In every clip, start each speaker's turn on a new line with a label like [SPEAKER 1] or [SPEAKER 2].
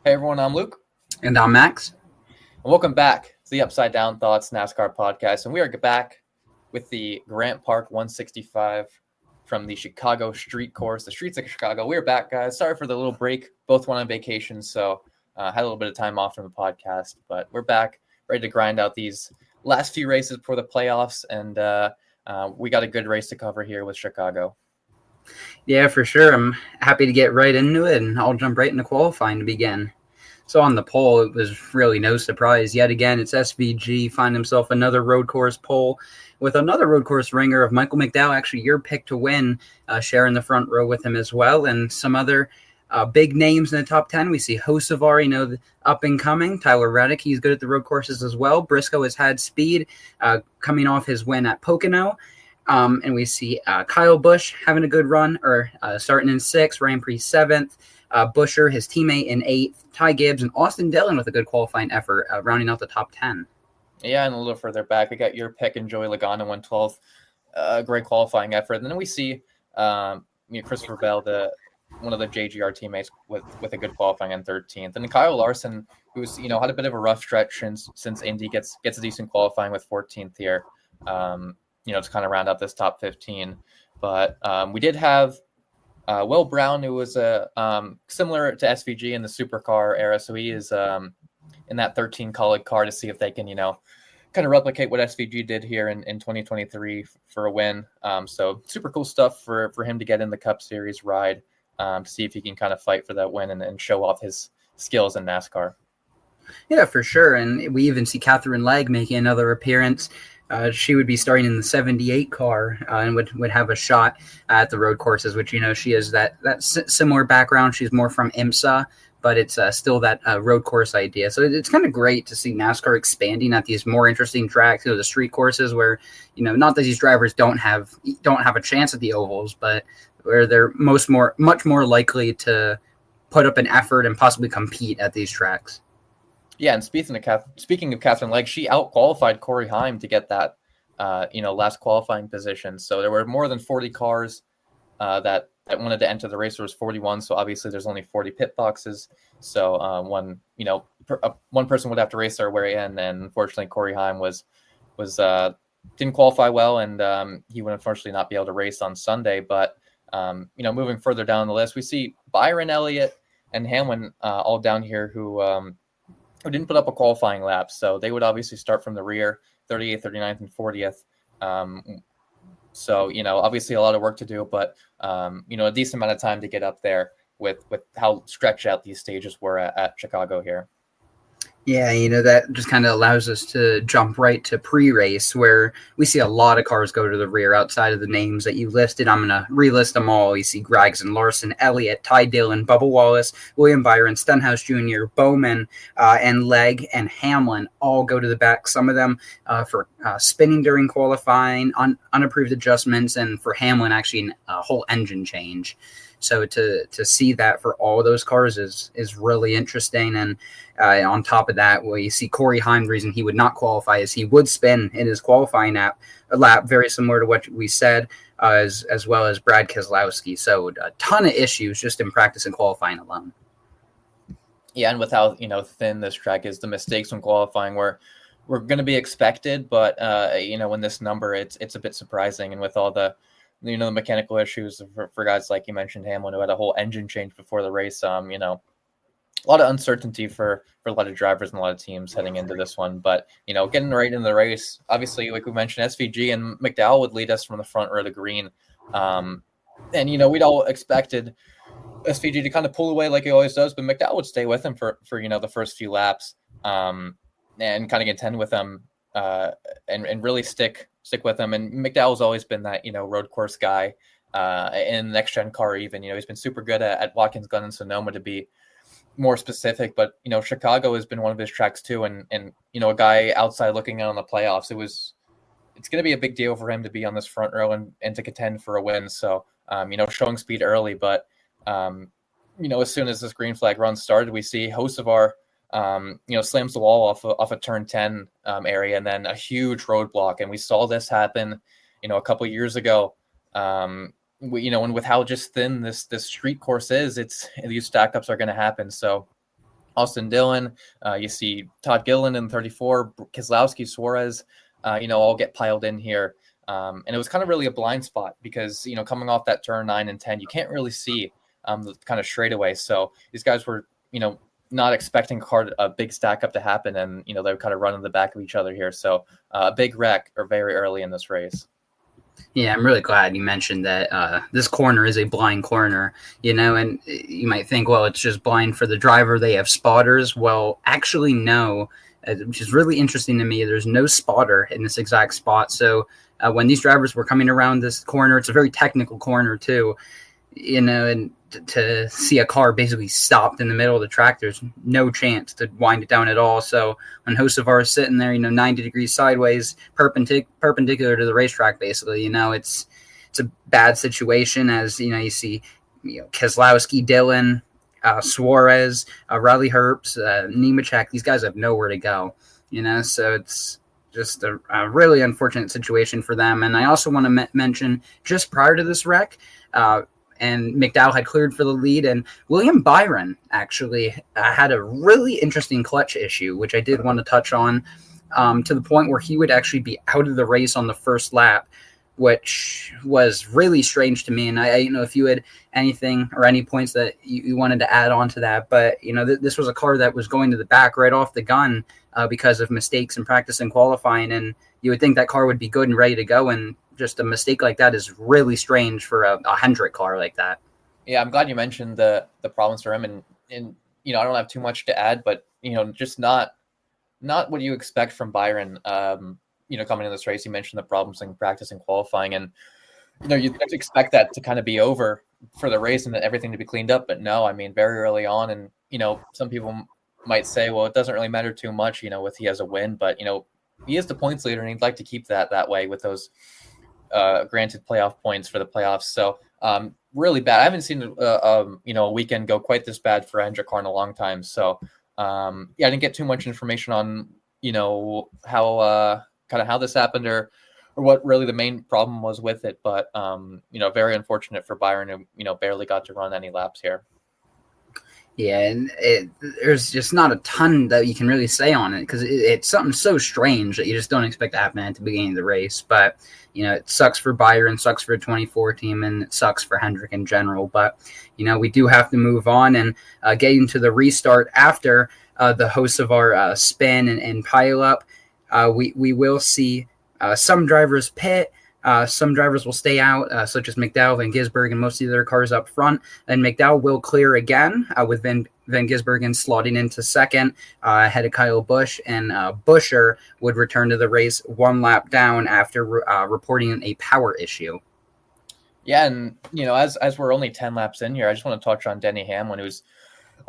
[SPEAKER 1] Hey everyone, I'm Luke.
[SPEAKER 2] And I'm Max.
[SPEAKER 1] And welcome back to the Upside Down Thoughts NASCAR podcast. And we are back with the Grant Park 165 from the Chicago Street Course, the streets of Chicago. We're back, guys. Sorry for the little break. Both went on vacation, so had a little bit of time off from the podcast. But we're back, ready to grind out these last few races before the playoffs. And we got a good race to cover here with Chicago.
[SPEAKER 2] Yeah, for sure. I'm happy to get right into it, and I'll jump right into qualifying to begin. So on the pole, it was really no surprise. Yet again, it's SVG find himself another road course pole with another road course ringer of Michael McDowell, actually your pick to win, sharing the front row with him as well, and some other big names in the top 10. We see Hocevar, the up and coming. Tyler Reddick, he's good at the road courses as well. Briscoe has had speed coming off his win at Pocono. And we see Kyle Busch having a good run, or starting in 6th, Ryan Preece 7th, Buescher, his teammate, in 8th, Ty Gibbs, and Austin Dillon with a good qualifying effort, rounding out the top 10.
[SPEAKER 1] Yeah, and a little further back, we got your pick and Joey Logano 112th. Great qualifying effort. And then we see Christopher Bell, one of the JGR teammates, with a good qualifying in 13th. And then Kyle Larson, who's had a bit of a rough stretch since Indy gets a decent qualifying with 14th here. To kind of round out this top 15. But we did have Will Brown, who was similar to SVG in the supercar era. So he is in that 13 Kaulig car to see if they can, kind of replicate what SVG did here in 2023 for a win. So super cool stuff for him to get in the Cup Series ride to see if he can kind of fight for that win and show off his skills in NASCAR.
[SPEAKER 2] Yeah, for sure. And we even see Catherine Legg making another appearance. She would be starting in the 78 car and would have a shot at the road courses, which, she has that similar background. She's more from IMSA, but it's still that road course idea. So it's kind of great to see NASCAR expanding at these more interesting tracks, the street courses where, not that these drivers don't have a chance at the ovals, but where they're much more likely to put up an effort and possibly compete at these tracks.
[SPEAKER 1] Yeah, and speaking of Catherine Legg, she out-qualified Corey Heim to get that, last qualifying position. So there were more than 40 cars that wanted to enter the race. There was 41, so obviously there's only 40 pit boxes. So one person would have to race their way in, and unfortunately Corey Heim was didn't qualify well, and he would unfortunately not be able to race on Sunday. But moving further down the list, we see Byron Elliott and Hamlin all down here who didn't put up a qualifying lap. So they would obviously start from the rear, 38th, 39th, and 40th. So, obviously a lot of work to do, but, a decent amount of time to get up there with how stretched out these stages were at Chicago here.
[SPEAKER 2] Yeah, that just kind of allows us to jump right to pre-race where we see a lot of cars go to the rear outside of the names that you listed. I'm going to relist them all. You see Gragson, Larson, Elliott, Ty Dillon, Bubba Wallace, William Byron, Stenhouse Jr., Bowman, and Legg and Hamlin all go to the back. Some of them for spinning during qualifying, unapproved adjustments, and for Hamlin, actually a whole engine change. So to see that for all of those cars is really interesting. And on top of that, you see Corey Heim, the reason he would not qualify is he would spin in his qualifying lap, very similar to what we said, as well as Brad Keselowski. So a ton of issues just in practice and qualifying alone.
[SPEAKER 1] Yeah, and with how thin this track is, the mistakes when qualifying were going to be expected, but in this number, it's a bit surprising. And with all the the mechanical issues for guys like you mentioned, Hamlin, who had a whole engine change before the race. A lot of uncertainty for a lot of drivers and a lot of teams heading into this one. But, getting right into the race, obviously, like we mentioned, SVG and McDowell would lead us from the front row to green. And, we'd all expected SVG to kind of pull away like he always does, but McDowell would stay with him for the first few laps and kind of contend with him and really stick with him. And McDowell's always been that, road course guy in the next gen car even. He's been super good at Watkins Glen and Sonoma, to be more specific, but Chicago has been one of his tracks too. And a guy outside looking out on the playoffs, it's going to be a big deal for him to be on this front row and to contend for a win. So, showing speed early, but as soon as this green flag run started, we see Hocevar slams the wall off a turn 10 area, and then a huge roadblock. And we saw this happen, a couple years ago. And with how just thin this street course is, these stack ups are going to happen. So Austin Dillon, you see Todd Gilliland in 34, Keselowski, Suarez, all get piled in here. And it was kind of really a blind spot because, coming off that turn 9 and 10, you can't really see the kind of straightaway. So these guys were, not expecting a big stack up to happen. And, they were kind of running the back of each other here. So a big wreck or very early in this race.
[SPEAKER 2] Yeah, I'm really glad you mentioned that this corner is a blind corner, and you might think, well, it's just blind for the driver. They have spotters. Well, actually, no, which is really interesting to me. There's no spotter in this exact spot. So when these drivers were coming around this corner, it's a very technical corner too, and to see a car basically stopped in the middle of the track, there's no chance to wind it down at all. So when Hocevar is sitting there, 90 degrees sideways, perpendicular to the racetrack, basically, it's a bad situation. As you see, Keselowski, Dillon, Suarez, Riley Herbst, Nemechek, these guys have nowhere to go. So it's just a really unfortunate situation for them. And I also want to mention, just prior to this wreck, and McDowell had cleared for the lead, and William Byron actually had a really interesting clutch issue, which I did want to touch on, to the point where he would actually be out of the race on the first lap, which was really strange to me. And I if you had anything or any points that you wanted to add on to that, but this was a car that was going to the back right off the gun because of mistakes in practice and qualifying, and you would think that car would be good and ready to go, and just a mistake like that is really strange for a Hendrick car like that.
[SPEAKER 1] Yeah, I'm glad you mentioned the problems for him, and I don't have too much to add, but just not what you expect from Byron. Coming in this race, you mentioned the problems in practice and qualifying, and you'd expect that to kind of be over for the race and everything to be cleaned up. But no, very early on, and some people might say, well, it doesn't really matter too much, with he has a win, but he is the points leader, and he'd like to keep that way with those granted playoff points for the playoffs. So really bad. I haven't seen a weekend go quite this bad for Hendrick car in a long time. So I didn't get too much information on how this happened or what really the main problem was with it. But very unfortunate for Byron, who barely got to run any laps here.
[SPEAKER 2] Yeah, and there's just not a ton that you can really say on it because it's something so strange that you just don't expect to happen at the beginning of the race. But, it sucks for Byron, sucks for the 24 team, and it sucks for Hendrick in general. But, we do have to move on and get into the restart after the Hocevar spin and pile up. We will see some drivers pit. Some drivers will stay out, such as McDowell, Van Gisbergen, and most of the other cars up front. And McDowell will clear again with Van Gisbergen slotting into second ahead of Kyle Busch. And Buescher would return to the race one lap down after reporting a power issue.
[SPEAKER 1] Yeah, and, as we're only 10 laps in here, I just want to touch on Denny Hamlin, who's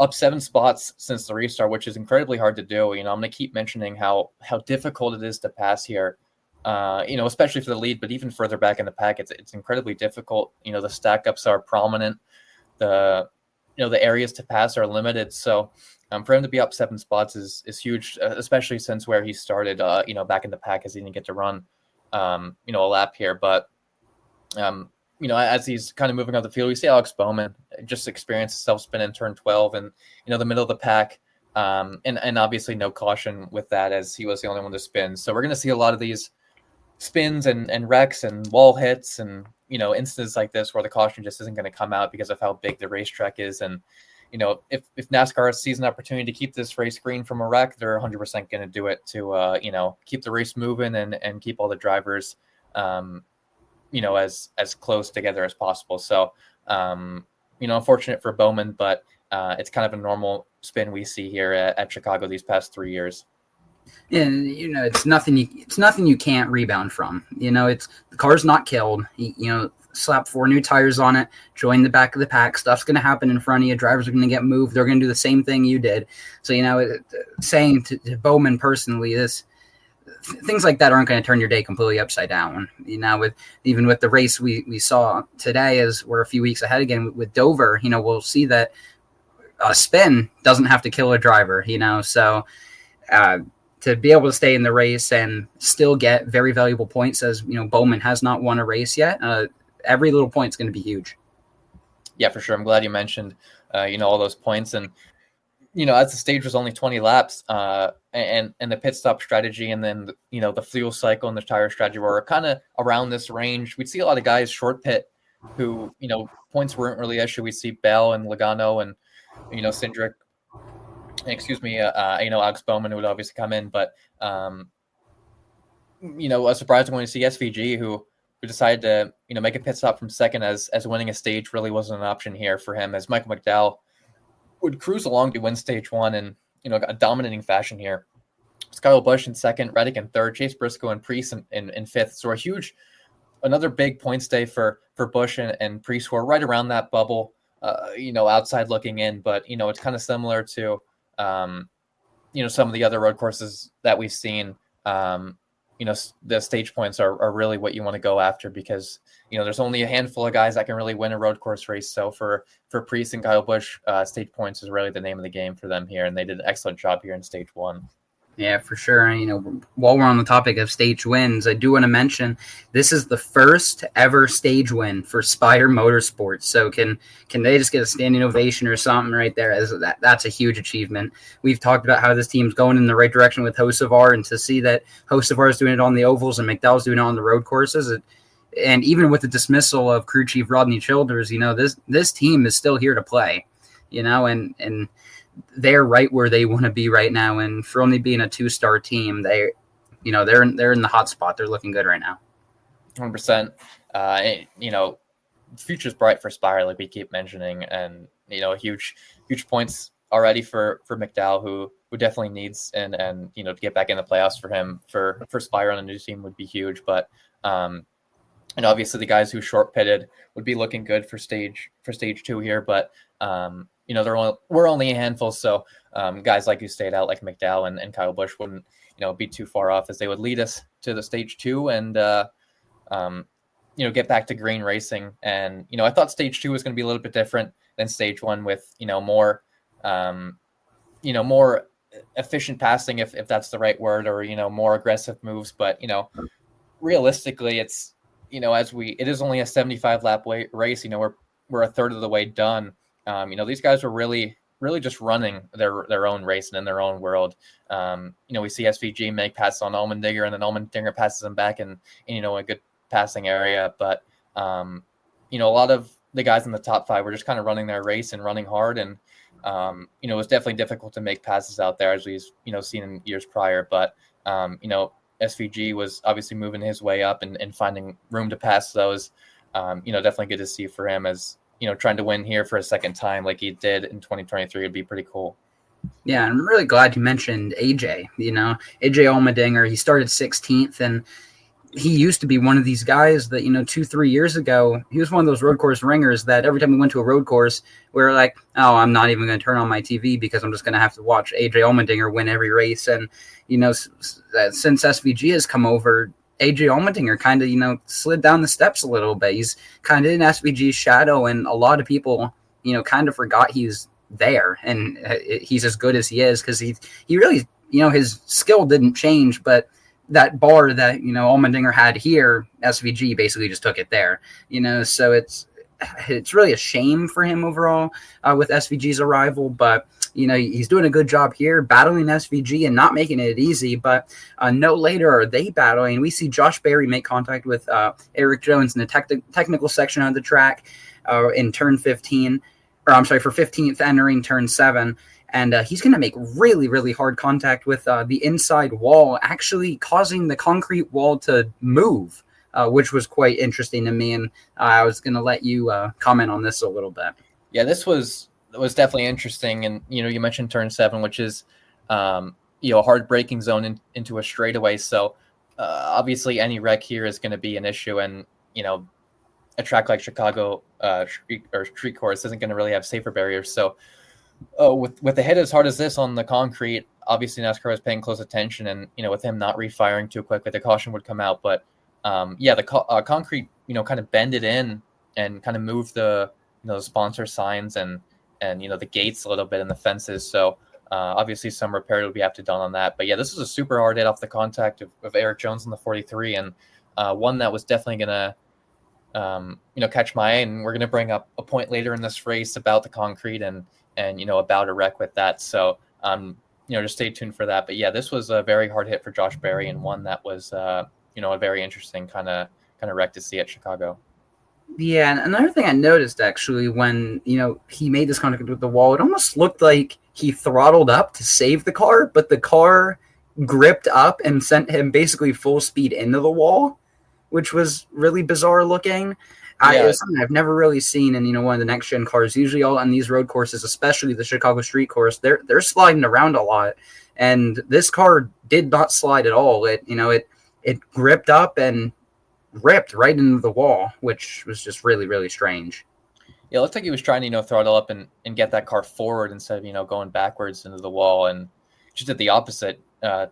[SPEAKER 1] up 7 spots since the restart, which is incredibly hard to do. I'm going to keep mentioning how difficult it is to pass here. Especially for the lead, but even further back in the pack, it's incredibly difficult. The stack ups are prominent. The areas to pass are limited. So for him to be up 7 spots is huge, especially since where he started, back in the pack as he didn't get to run, a lap here. But, as he's kind of moving up the field, we see Alex Bowman just experience self-spin in turn 12 and, the middle of the pack. And obviously no caution with that as he was the only one to spin. So we're going to see a lot of these spins and wrecks and wall hits and instances like this where the caution just isn't going to come out because of how big the racetrack is. And if NASCAR sees an opportunity to keep this race green from a wreck, they're 100% going to do it to keep the race moving and keep all the drivers as close together as possible. So unfortunate for Bowman, but it's kind of a normal spin we see here at Chicago these past 3 years.
[SPEAKER 2] And it's nothing you can't rebound from. It's the car's not killed. Slap 4 new tires on it, join the back of the pack. Stuff's going to happen in front of you. Drivers are going to get moved. They're going to do the same thing you did. So saying to Bowman personally, things like that aren't going to turn your day completely upside down. With the race we saw today, as we're a few weeks ahead again with Dover, we'll see that a spin doesn't have to kill a driver, so to be able to stay in the race and still get very valuable points, as Bowman has not won a race yet, every little point is going to be huge.
[SPEAKER 1] Yeah, for sure. I'm glad you mentioned all those points. And as the stage was only 20 laps, and the pit stop strategy, and then the fuel cycle and the tire strategy were kind of around this range. We'd see a lot of guys short pit who points weren't really an issue. We see Bell and Logano and Cindric. Excuse me, Alex Bowman would obviously come in, but a surprising one to see SVG who decided to make a pit stop from second as winning a stage really wasn't an option here for him, as Michael McDowell would cruise along to win stage one and a dominating fashion here. Kyle Busch in second, Reddick in third, Chase Briscoe and Preece in fifth. So another big points day for Busch and Preece, who are right around that bubble, outside looking in. But it's kind of similar to some of the other road courses that we've seen. The stage points are really what you want to go after, because there's only a handful of guys that can really win a road course race. So for Preece and Kyle Busch, stage points is really the name of the game for them here, and they did an excellent job here in stage one.
[SPEAKER 2] Yeah, for sure. While we're on the topic of stage wins, I do want to mention this is the first ever stage win for Spire Motorsports. So can they just get a standing ovation or something right there? That's a huge achievement. We've talked about how this team's going in the right direction with Hocevar, and to see that Hocevar is doing it on the ovals and McDowell's doing it on the road courses, and even with the dismissal of crew chief Rodney Childers, this team is still here to play, and they're right where they want to be right now. And for only being a 2-star team, they're in the hot spot. They're looking good right now.
[SPEAKER 1] 100%. The future's bright for Spire, like we keep mentioning, and huge points already for McDowell, who definitely needs and to get back in the playoffs for him for Spire on a new team would be huge. But and obviously the guys who short pitted would be looking good for stage two here, but we're only a handful, so guys like you stayed out, like McDowell and Kyle Busch, wouldn't be too far off, as they would lead us to the stage two and get back to green racing. And I thought stage two was going to be a little bit different than stage one, with more more efficient passing, if that's the right word, or more aggressive moves. But realistically, it's it is only a 75 lap race. We're a third of the way done. These guys were really just running their own race and in their own world. We see SVG make passes on Allmendinger, and then Allmendinger passes them back in a good passing area. But a lot of the guys in the top five were just kind of running their race and running hard, and it was definitely difficult to make passes out there, as we've seen in years prior. But SVG was obviously moving his way up and finding room to pass those. Definitely good to see for him, as trying to win here for a second time like he did in 2023 would be pretty cool.
[SPEAKER 2] Yeah, I'm really glad you mentioned AJ. AJ Allmendinger, he started 16th, and he used to be one of these guys that, 2-3 years ago, he was one of those road course ringers that every time we went to a road course, we were like, oh, I'm not even going to turn on my TV because I'm just going to have to watch AJ Allmendinger win every race. And, since SVG has come over, AJ Allmendinger kind of, slid down the steps a little bit. He's kind of in SVG's shadow, and a lot of people, kind of forgot he's there and he's as good as he is, because he really, his skill didn't change, but that bar that, Allmendinger had here, SVG basically just took it there, so it's really a shame for him overall with SVG's arrival, but he's doing a good job here battling SVG and not making it easy. But no later are they battling. We see Josh Berry make contact with Eric Jones in the technical section of the track in turn 15, for 15th, entering turn 7. And he's going to make really, really hard contact with the inside wall, actually causing the concrete wall to move, which was quite interesting to me. And I was going to let you comment on this a little bit.
[SPEAKER 1] Yeah, this was definitely interesting. And, you mentioned turn 7, which is, a hard braking zone into a straightaway. So obviously any wreck here is going to be an issue. And, a track like Chicago street course isn't going to really have safer barriers. So with a hit as hard as this on the concrete, obviously NASCAR was paying close attention, and with him not refiring too quickly, the caution would come out. But the concrete kind of bended in and kind of moved the sponsor signs and and the gates a little bit and the fences. So obviously some repair will be have to done on that. But yeah, this was a super hard hit off the contact of Eric Jones on the 43, and one that was definitely gonna catch my eye. And we're gonna bring up a point later in this race about the concrete and about a wreck with that. So just stay tuned for that. But yeah, this was a very hard hit for Josh Berry, and one that was a very interesting kind of wreck to see at Chicago.
[SPEAKER 2] Yeah, and another thing I noticed actually when he made this contact with the wall, it almost looked like he throttled up to save the car, but the car gripped up and sent him basically full speed into the wall, which was really bizarre looking. It was something I've never really seen in one of the next gen cars. Usually, all on these road courses, especially the Chicago Street Course, they're sliding around a lot, and this car did not slide at all. It gripped up and ripped right into the wall, which was just really, really strange.
[SPEAKER 1] Yeah, it looked like he was trying to throttle up and get that car forward instead of going backwards into the wall, and just did the opposite. And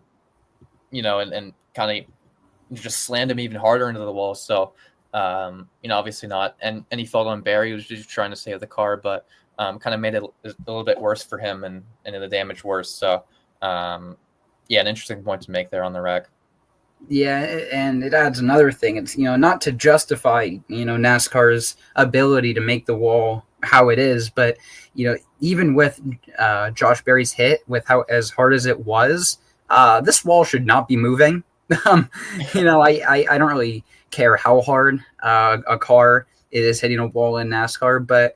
[SPEAKER 1] kind of just slammed him even harder into the wall. So. Obviously not. And he fell on Barry, who was just trying to save the car, but kind of made it a little bit worse for him and the damage worse. So, an interesting point to make there on the wreck.
[SPEAKER 2] Yeah, and it adds another thing. It's, not to justify, NASCAR's ability to make the wall how it is, but, even with Josh Berry's hit, with how as hard as it was, this wall should not be moving. I don't really care how hard a car is hitting a wall in NASCAR, but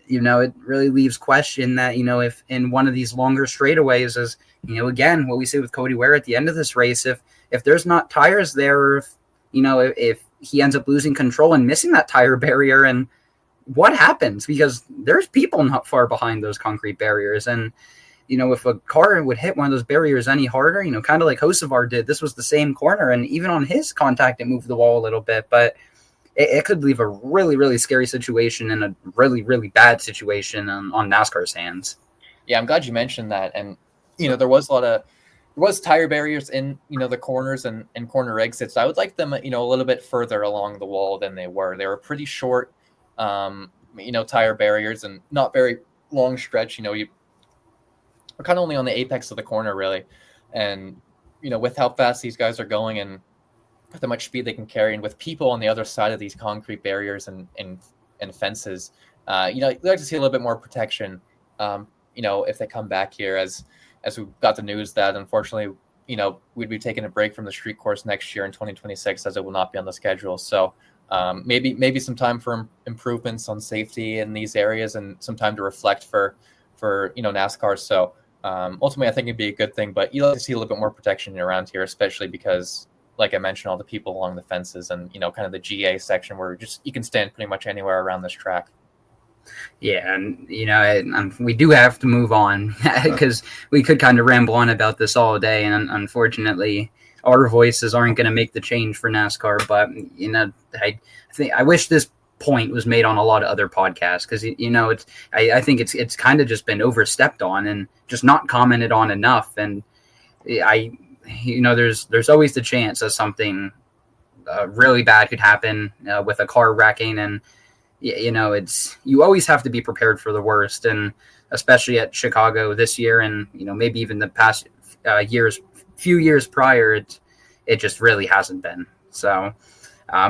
[SPEAKER 2] it really leaves question that if in one of these longer straightaways, as again what we see with Cody Ware at the end of this race, if there's not tires there, or if he ends up losing control and missing that tire barrier, and what happens, because there's people not far behind those concrete barriers, and if a car would hit one of those barriers any harder, kind of like Hocevar did, this was the same corner, and even on his contact, it moved the wall a little bit, but it could leave a really, really scary situation and a really, really bad situation on NASCAR's hands.
[SPEAKER 1] Yeah, I'm glad you mentioned that. And, there was tire barriers in, the corners and corner exits. I would like them, a little bit further along the wall than they were. They were pretty short, tire barriers and not very long stretch. We're kind of only on the apex of the corner, really. And, with how fast these guys are going and with how much speed they can carry, and with people on the other side of these concrete barriers and fences, you'd like to see a little bit more protection, if they come back here, as we got the news that, unfortunately, we'd be taking a break from the street course next year in 2026, as it will not be on the schedule. So maybe some time for improvements on safety in these areas and some time to reflect for NASCAR. So ultimately, I think it'd be a good thing, but you'd like to see a little bit more protection around here, especially because, like I mentioned, all the people along the fences and, kind of the GA section where you can stand pretty much anywhere around this track.
[SPEAKER 2] Yeah, and, and we do have to move on because we could kind of ramble on about this all day, and unfortunately, our voices aren't going to make the change for NASCAR, but, I wish this point was made on a lot of other podcasts, because I think it's kind of just been overstepped on and just not commented on enough, and there's always the chance that something really bad could happen with a car wrecking, and you always have to be prepared for the worst, and especially at Chicago this year, and maybe even the past few years prior, it just really hasn't been. So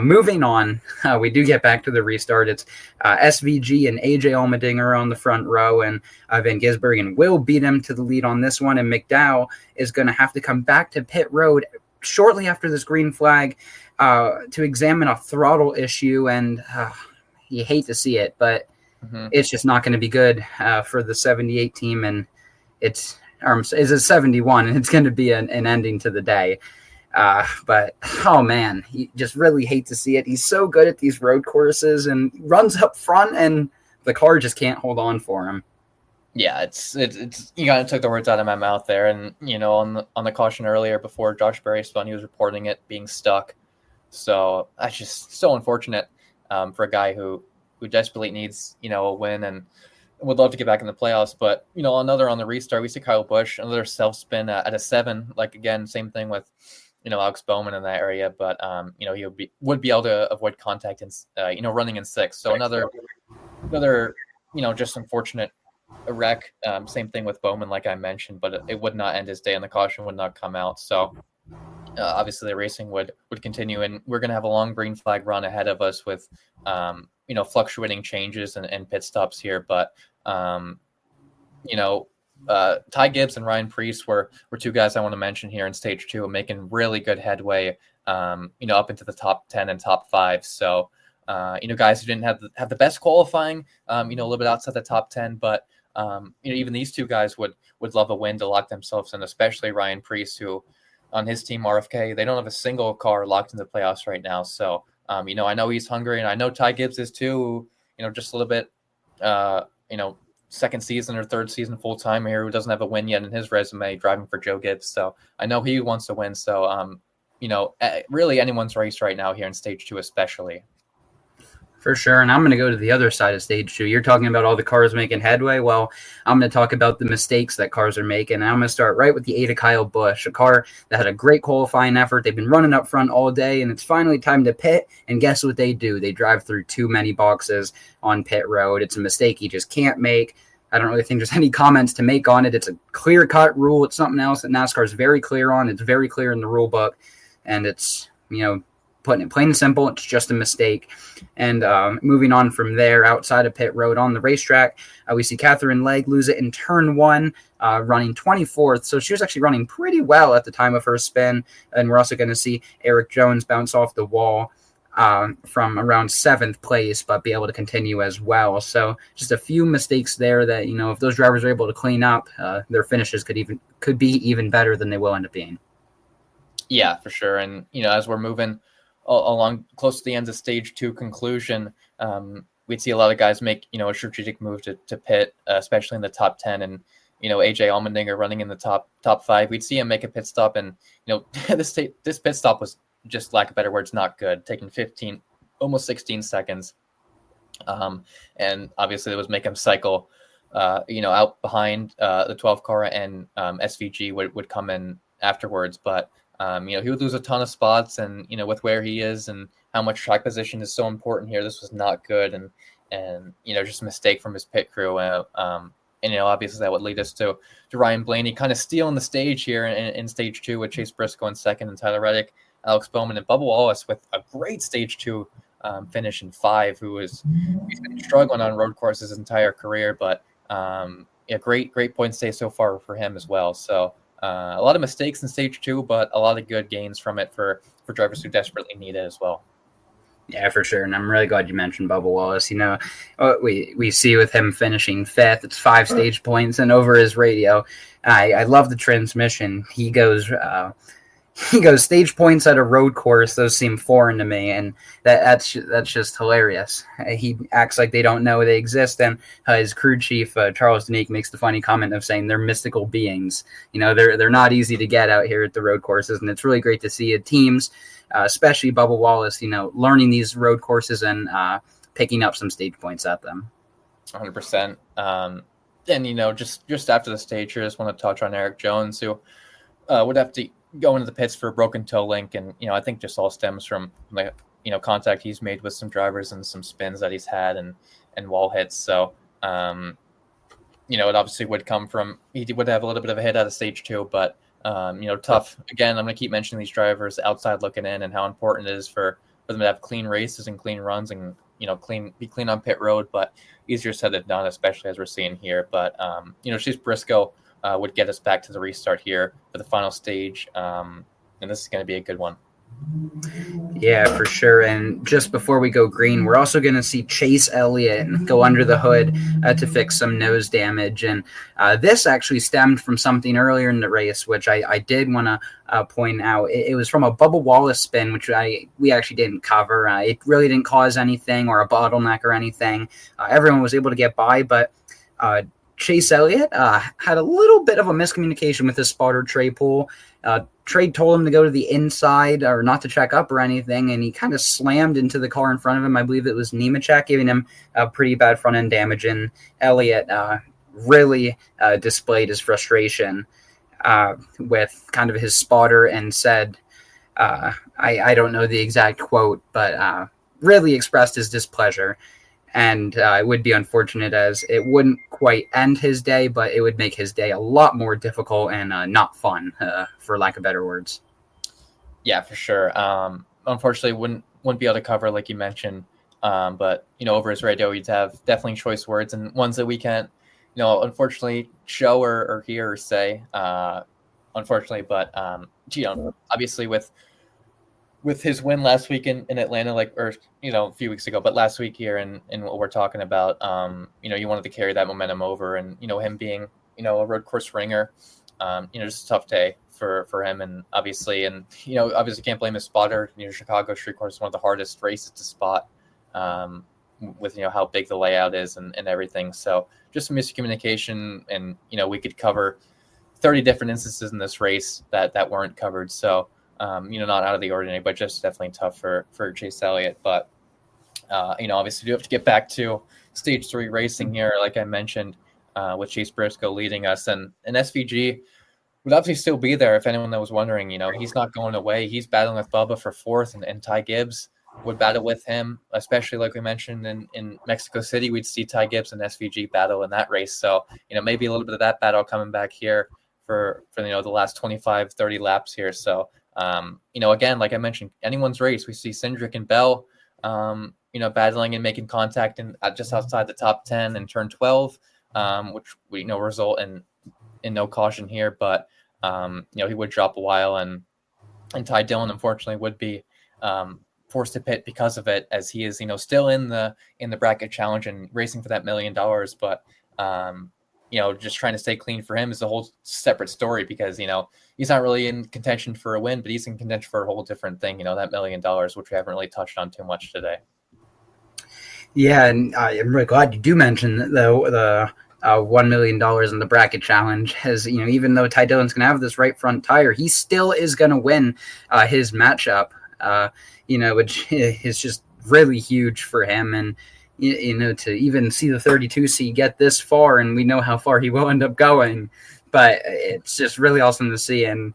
[SPEAKER 2] moving on, we do get back to the restart. It's SVG and AJ Allmendinger on the front row, and Van Gisbergen will beat him to the lead on this one, and McDowell is going to have to come back to pit road shortly after this green flag to examine a throttle issue, and you hate to see it, but it's just not going to be good for the 78 team, and it's a 71, and it's going to be an ending to the day. But, oh man, you just really hate to see it. He's so good at these road courses and runs up front, and the car just can't hold on for him.
[SPEAKER 1] Yeah, it's you kind of took the words out of my mouth there. And, on the caution earlier before Josh Berry spun, he was reporting it being stuck. So that's just so unfortunate for a guy who desperately needs, a win and would love to get back in the playoffs. But, another on the restart, we see Kyle Busch, another self-spin at a 7. Like, again, same thing with, Alex Bowman in that area, but he would be able to avoid contact and running in 6. So another just unfortunate a wreck. Same thing with Bowman, like I mentioned, but it would not end his day, and the caution would not come out. So obviously, the racing would continue, and we're going to have a long green flag run ahead of us with fluctuating changes and pit stops here. But Ty Gibbs and Ryan Preece were two guys I want to mention here in stage 2, making really good headway, up into the top 10 and top 5. So, guys who didn't have the best qualifying, a little bit outside the top 10, but even these two guys would love a win to lock themselves in, especially Ryan Preece, who on his team RFK, they don't have a single car locked into the playoffs right now. So, I know he's hungry, and I know Ty Gibbs is too. Just a little bit, second season or third season full time here, who doesn't have a win yet in his resume, driving for Joe Gibbs. So I know he wants to win. So, really anyone's race right now here in stage 2, especially.
[SPEAKER 2] For sure. And I'm going to go to the other side of stage 2. You're talking about all the cars making headway. Well, I'm going to talk about the mistakes that cars are making. And I'm going to start right with the 8 of Kyle Busch, a car that had a great qualifying effort. They've been running up front all day, and it's finally time to pit. And guess what they do? They drive through too many boxes on pit road. It's a mistake he just can't make. I don't really think there's any comments to make on it. It's a clear-cut rule. It's something else that NASCAR is very clear on. It's very clear in the rule book. And it's, putting it plain and simple, it's just a mistake. And moving on from there, outside of pit road on the racetrack, we see Catherine Legg lose it in turn 1, running 24th. So she was actually running pretty well at the time of her spin. And we're also going to see Eric Jones bounce off the wall from around 7th place, but be able to continue as well. So just a few mistakes there that, if those drivers are able to clean up, their finishes could be even better than they will end up being.
[SPEAKER 1] Yeah, for sure. And, as we're moving along close to the end of stage 2 conclusion, we'd see a lot of guys make, a strategic move to pit, especially in the top 10. And, AJ Allmendinger running in the top 5. We'd see him make a pit stop. And, this pit stop was, just lack of better words, not good, taking 15, almost 16 seconds. And obviously it was make him cycle, out behind the 12 car, and SVG would come in afterwards. But he would lose a ton of spots, and with where he is and how much track position is so important here, this was not good, and just a mistake from his pit crew. Obviously that would lead us to Ryan Blaney kind of stealing the stage here in stage 2 with Chase Briscoe in second, and Tyler Reddick, Alex Bowman, and Bubba Wallace with a great stage 2 finish in 5. He's been struggling on road courses his entire career, but great point stay so far for him as well. So. A lot of mistakes in stage 2, but a lot of good gains from it for drivers who desperately need it as well.
[SPEAKER 2] Yeah, for sure. And I'm really glad you mentioned Bubba Wallace. We see with him finishing 5th, it's 5 stage points, and over his radio, I love the transmission. He goes stage points at a road course. Those seem foreign to me, and that's just hilarious. He acts like they don't know they exist, and his crew chief Charles Danique makes the funny comment of saying they're mystical beings. They're not easy to get out here at the road courses, and it's really great to see teams, especially Bubba Wallace, learning these road courses and picking up some stage points at them.
[SPEAKER 1] 100%. And just after the stage here, I just want to touch on Eric Jones, who would have to go into the pits for a broken toe link, and I think just all stems from contact he's made with some drivers and some spins that he's had and wall hits. So it obviously would come from, he would have a little bit of a hit out of stage 2, but tough. Again, I'm going to keep mentioning these drivers outside looking in, and how important it is for them to have clean races and clean runs, and be clean on pit road, but easier said than done, especially as we're seeing here. But Chase Briscoe would get us back to the restart here for the final stage. And this is going to be a good one.
[SPEAKER 2] Yeah, for sure. And just before we go green, we're also going to see Chase Elliott go under the hood to fix some nose damage. And this actually stemmed from something earlier in the race, which I did want to point out. It was from a Bubba Wallace spin, which we actually didn't cover. It really didn't cause anything or a bottleneck or anything. Everyone was able to get by, but Chase Elliott had a little bit of a miscommunication with his spotter, Trey Poole. Trey told him to go to the inside or not to check up or anything, and he kind of slammed into the car in front of him. I believe it was Nemechek, giving him a pretty bad front-end damage, and Elliott really displayed his frustration with kind of his spotter and said, I don't know the exact quote, but really expressed his displeasure. And it would be unfortunate as it wouldn't quite end his day, but it would make his day a lot more difficult and not fun, for lack of better words.
[SPEAKER 1] Yeah, for sure. Unfortunately, wouldn't be able to cover like you mentioned. But over his radio, he'd have definitely choice words and ones that we can't, unfortunately show or hear or say. Unfortunately, but obviously with his win last week in Atlanta, a few weeks ago, but last week here in what we're talking about, you wanted to carry that momentum over, and him being a road course ringer, just a tough day for him, and obviously can't blame his spotter. Chicago Street Course is one of the hardest races to spot, with how big the layout is and everything. So just miscommunication, and we could cover 30 different instances in this race that weren't covered. So not out of the ordinary, but just definitely tough for Chase Elliott. But obviously you have to get back to stage 3 racing here, like I mentioned, with Chase Briscoe leading us, and SVG would obviously still be there if anyone that was wondering. He's not going away. He's battling with Bubba for 4th, and Ty Gibbs would battle with him, especially like we mentioned in Mexico City. We'd see Ty Gibbs and SVG battle in that race. So maybe a little bit of that battle coming back here for the last 25, 30 laps here. So again, like I mentioned, anyone's race. We see Cindric and Bell battling and making contact just outside the top 10 in turn 12, which we result in no caution here, but he would drop a while, and Ty Dillon unfortunately would be forced to pit because of it, as he is still in the bracket challenge and racing for that $1 million. But just trying to stay clean for him is a whole separate story, because he's not really in contention for a win, but he's in contention for a whole different thing, that $1 million, which we haven't really touched on too much today.
[SPEAKER 2] Yeah, and I'm really glad you do mention the $1 million in the bracket challenge, as even though Ty Dillon's gonna have this right front tire, he still is gonna win his matchup, which is just really huge for him. And to even see the 32 seed get this far, and we know how far he will end up going, but it's just really awesome to see. And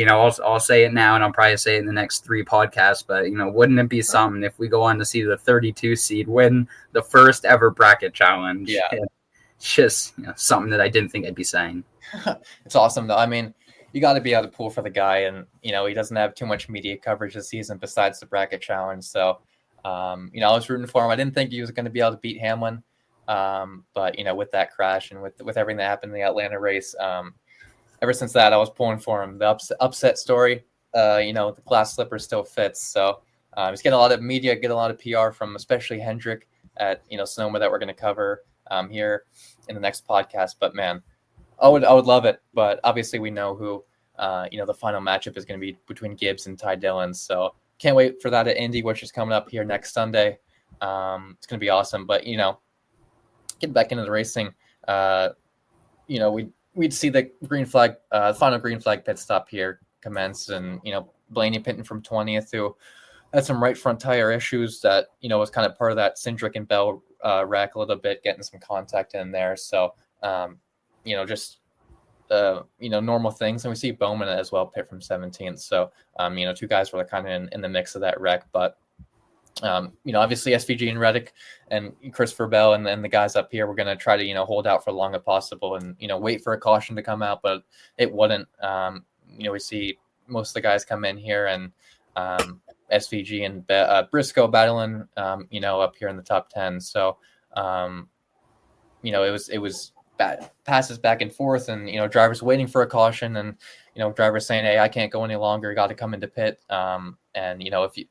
[SPEAKER 2] I'll say it now, and I'll probably say it in the next 3 podcasts, but wouldn't it be something if we go on to see the 32 seed win the first ever bracket challenge?
[SPEAKER 1] Yeah.
[SPEAKER 2] It's just something that I didn't think I'd be saying.
[SPEAKER 1] It's awesome, though. I mean, you got to be able to pull for the guy, and he doesn't have too much media coverage this season besides the bracket challenge. So, I was rooting for him. I didn't think he was going to be able to beat Hamlin, but with that crash and with everything that happened in the Atlanta race, ever since that, I was pulling for him. The upset story, the glass slipper still fits. So he's getting a lot of media, get a lot of PR from especially Hendrick at Sonoma that we're going to cover here in the next podcast. But man, I would love it. But obviously we know who the final matchup is going to be between Gibbs and Ty Dillon. So can't wait for that at Indy, which is coming up here next Sunday. It's going to be awesome. But getting back into the racing, we'd see the green flag, final green flag pit stop here commence, and Blaney pitting from 20th, who had some right front tire issues that was kind of part of that Cindric and Bell wreck a little bit, getting some contact in there. So just normal things, and we see Bowman as well pit from 17th. So 2 guys were kind of in the mix of that wreck, but obviously SVG and Reddick and Christopher Bell and then the guys up here, we're going to try to, hold out for long as possible and, wait for a caution to come out, but it wouldn't. We see most of the guys come in here, and SVG and Briscoe battling, up here in the top 10. So, it was bad passes back and forth, and, drivers waiting for a caution, and, drivers saying, hey, I can't go any longer, got to come into pit. And, if you,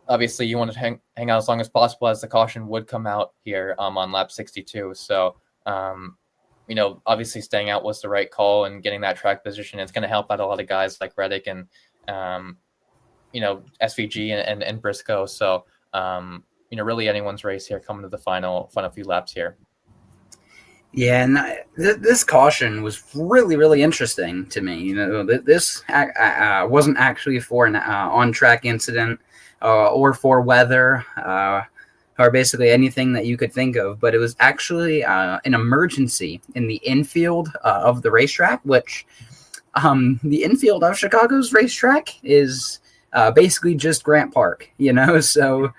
[SPEAKER 1] obviously you want to hang out as long as possible, as the caution would come out here on lap 62. So, obviously staying out was the right call, and getting that track position, it's going to help out a lot of guys like Reddick and, SVG and Briscoe. So, really anyone's race here coming to the final few laps here.
[SPEAKER 2] Yeah, and this caution was really, really interesting to me. This wasn't actually for an on-track incident or for weather or basically anything that you could think of, but it was actually an emergency in the infield of the racetrack, which the infield of Chicago's racetrack is basically just Grant Park, so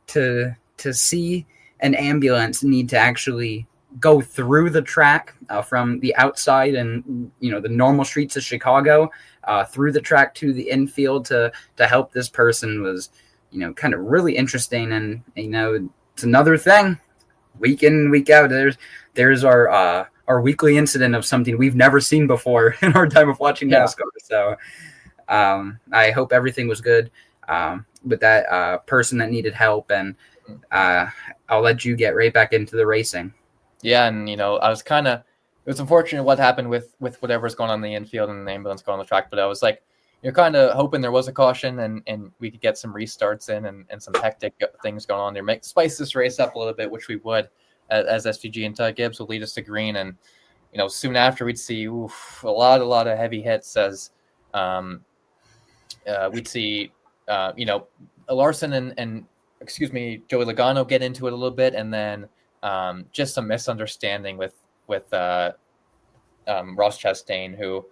[SPEAKER 2] to to see an ambulance need to actually go through the track from the outside and the normal streets of Chicago through the track to the infield to help this person was kind of really interesting. And it's another thing, week in, week out, there's our weekly incident of something we've never seen before in our time of watching NASCAR. So I hope everything was good with that person that needed help, and I'll let you get right back into the racing.
[SPEAKER 1] Yeah, and it was unfortunate what happened with whatever's going on in the infield and the ambulance going on the track, but I was like, kind of hoping there was a caution and we could get some restarts in and some hectic things going on there. Spice this race up a little bit, which we would, as SVG and Todd Gibbs will lead us to green. And, soon after we'd see a lot of heavy hits as we'd see, Larson and Joey Logano get into it a little bit. And then just some misunderstanding with Ross Chastain, who,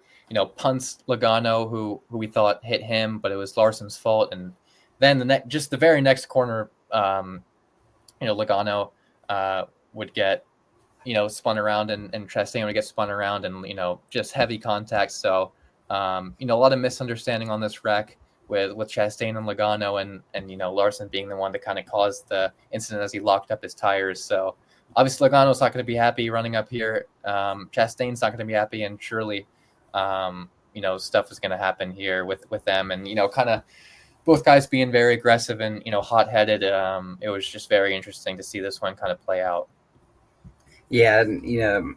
[SPEAKER 1] punts Logano, who we thought hit him, but it was Larson's fault. And then the very next corner, Logano would get, spun around and Chastain would get spun around and, just heavy contact. So, a lot of misunderstanding on this wreck with Chastain and Logano and Larson being the one to kind of cause the incident as he locked up his tires. So obviously Logano's not going to be happy running up here. Chastain's not going to be happy, and surely, stuff is going to happen here with them, and kind of both guys being very aggressive and hot-headed. It was just very interesting to see this one kind of play out.
[SPEAKER 2] Yeah,